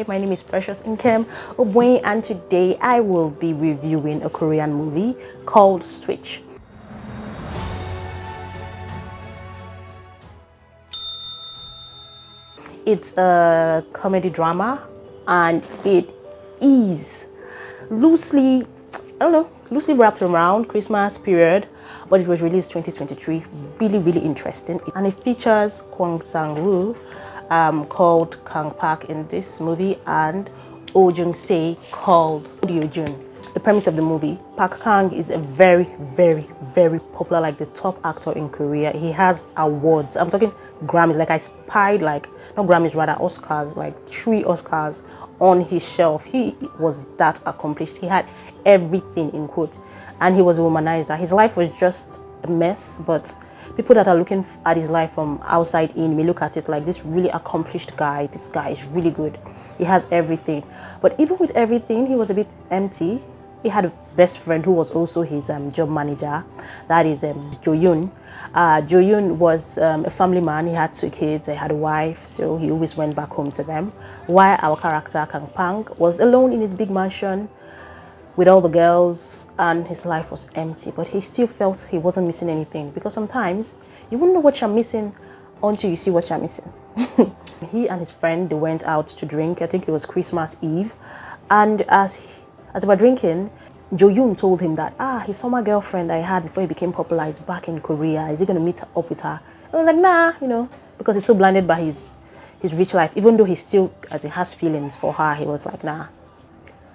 My name is Precious Nkem Obwe, and today I will be reviewing a Korean movie called Switch. It's a comedy drama, and it is loosely wrapped around Christmas period, but it was released 2023. Really interesting, and it features Kwang Sang-woo, called Kang Park in this movie, and Oh Jung-se called Ryo Jun. The premise of the movie: Park Kang is a very popular, like the top actor in Korea. He has awards. I'm talking Grammys. Like I spied, like not Grammys, rather Oscars, like 3 Oscars on his shelf. He was that accomplished. He had everything in quote, and he was a womanizer. His life was just a mess, but people that are looking at his life from outside in may look at it like this really accomplished guy. This guy is really good. He has everything, but even with everything, he was a bit empty. He had a best friend who was also his job manager. That is Jo-yoon. Jo-yoon was a family man. He had 2 kids. He had a wife, so he always went back home to them. While our character Kang Park was alone in his big mansion with all the girls, and his life was empty, but he still felt he wasn't missing anything, because sometimes you wouldn't know what you're missing until you see what you're missing. He and his friend, they went out to drink. I think it was Christmas Eve, and as they were drinking, Jo-yoon told him that his former girlfriend that he had before he became popular is back in Korea. Is he going to meet up with her? I was like, nah, because he's so blinded by his rich life. Even though he still, as he has feelings for her, he was like, nah.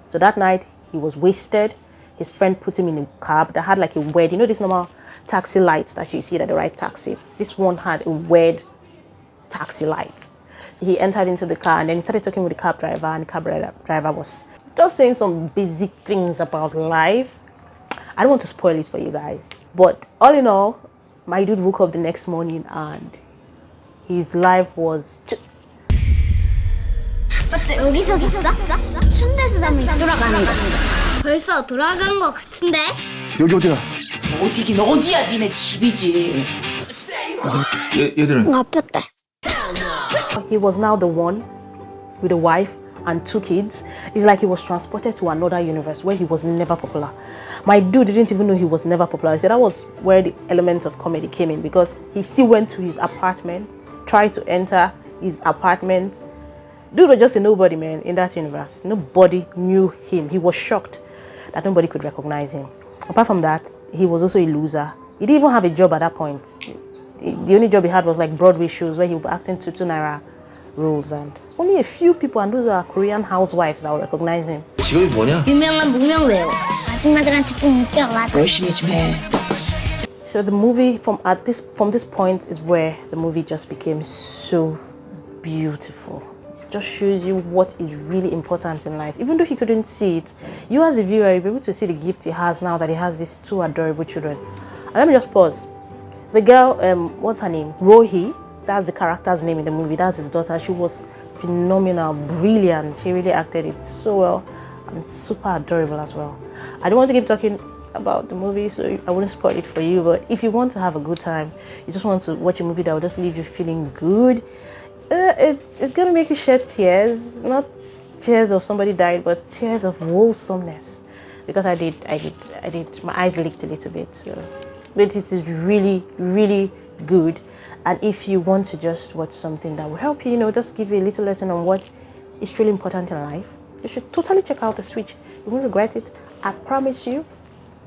So that night, he was wasted. His friend put him in a cab that had like a weird, this normal taxi lights that you see at the right taxi. This one had a weird taxi light. So he entered into the car, and then he started talking with the cab driver, and the cab driver was just saying some basic things about life. I don't want to spoil it for you guys, but all in all, my dude woke up the next morning and his life was 여기서 잤어? 순대수담이 돌아가는 거. 벌써 돌아간 거 같은데? 여기 어디야? 어디긴 어디야, 니네 집이지. 얘들은? 아팠대. He was now the one with a wife and 2 kids. It's like he was transported to another universe where he was never popular. My dude didn't even know he was never popular. So that was where the element of comedy came in, because he still went to his apartment, tried to enter his apartment. Dude was just a nobody, man, in that universe. Nobody knew him. He was shocked that nobody could recognize him. Apart from that, he was also a loser. He didn't even have a job at that point. The only job he had was like Broadway shows where he was acting 2 naira roles, and only a few people, and those are Korean housewives, that would recognize him. 직업이 뭐냐? 유명한 무명배우. 아줌마들한테 좀 웃겨. 열심히 좀 해. So the movie, from this point, is where the movie just became so beautiful. It just shows you what is really important in life. Even though he couldn't see it, you as a viewer, you'll be able to see the gift he has now that he has these 2 adorable children. And let me just pause. The girl, what's her name? Rohi. That's the character's name in the movie. That's his daughter. She was phenomenal, brilliant. She really acted it so well, and super adorable as well. I don't want to keep talking about the movie, so I wouldn't spoil it for you. But if you want to have a good time, you just want to watch a movie that will just leave you feeling good, it's gonna make you shed tears. Not tears of somebody died, but tears of wholesomeness. Because I did. My eyes leaked a little bit. So, but it is really good. And if you want to just watch something that will help you, just give you a little lesson on what is truly important in life, you should totally check out The Switch. You won't regret it. I promise you.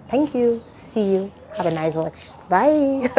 Thank you. See you. Have a nice watch. Bye.